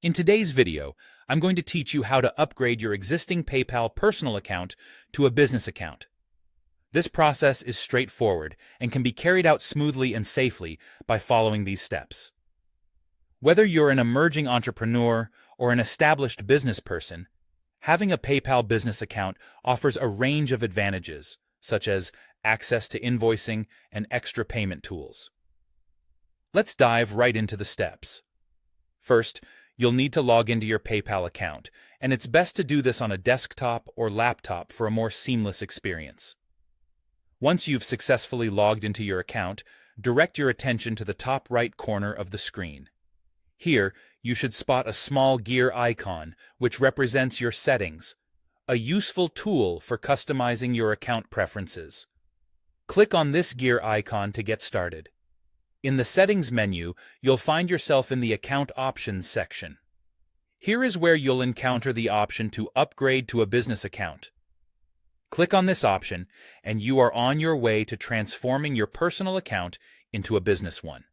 In today's video, I'm going to teach you how to upgrade your existing PayPal personal account to a business account. This process is straightforward and can be carried out smoothly and safely by following these steps. Whether you're an emerging entrepreneur or an established business person, having a PayPal business account offers a range of advantages, such as access to invoicing and extra payment tools. Let's dive right into the steps. First, you'll need to log into your PayPal account, and it's best to do this on a desktop or laptop for a more seamless experience. Once you've successfully logged into your account, direct your attention to the top right corner of the screen. Here, you should spot a small gear icon, which represents your settings, a useful tool for customizing your account preferences. Click on this gear icon to get started. In the Settings menu, you'll find yourself in the Account Options section. Here is where you'll encounter the option to upgrade to a business account. Click on this option, and you are on your way to transforming your personal account into a business one.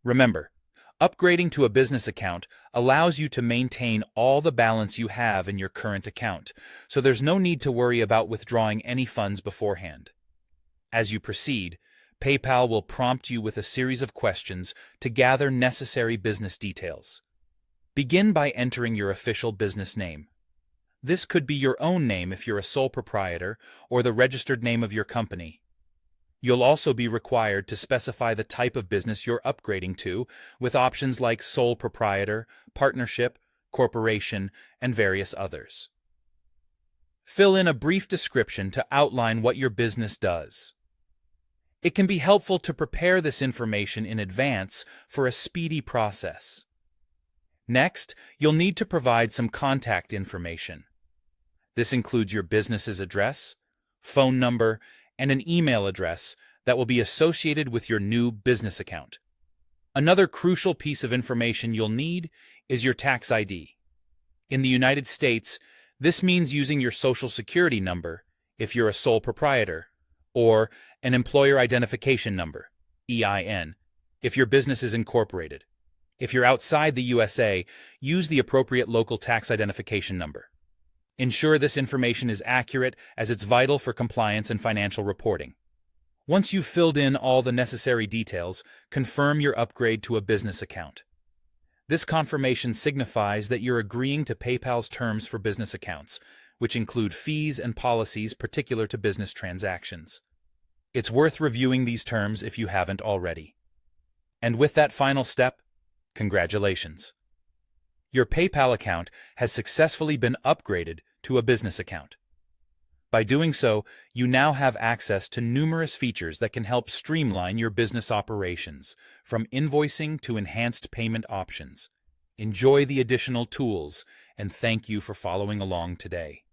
Remember, upgrading to a business account allows you to maintain all the balance you have in your current account, so there's no need to worry about withdrawing any funds beforehand. As you proceed, PayPal will prompt you with a series of questions to gather necessary business details. Begin by entering your official business name. This could be your own name if you're a sole proprietor or the registered name of your company. You'll also be required to specify the type of business you're upgrading to, with options like sole proprietor, partnership, corporation, and various others. Fill in a brief description to outline what your business does. It can be helpful to prepare this information in advance for a speedy process. Next, you'll need to provide some contact information. This includes your business's address, phone number, and an email address that will be associated with your new business account. Another crucial piece of information you'll need is your tax ID. In the United States, this means using your Social Security number if you're a sole proprietor, or an Employer Identification Number, EIN, if your business is incorporated. If you're outside the USA, use the appropriate local tax identification number. Ensure this information is accurate, as it's vital for compliance and financial reporting. Once you've filled in all the necessary details, confirm your upgrade to a business account. This confirmation signifies that you're agreeing to PayPal's terms for business accounts, which include fees and policies particular to business transactions. It's worth reviewing these terms if you haven't already. And with that final step, congratulations! Your PayPal account has successfully been upgraded to a business account. By doing so, you now have access to numerous features that can help streamline your business operations, from invoicing to enhanced payment options. Enjoy the additional tools, and thank you for following along today.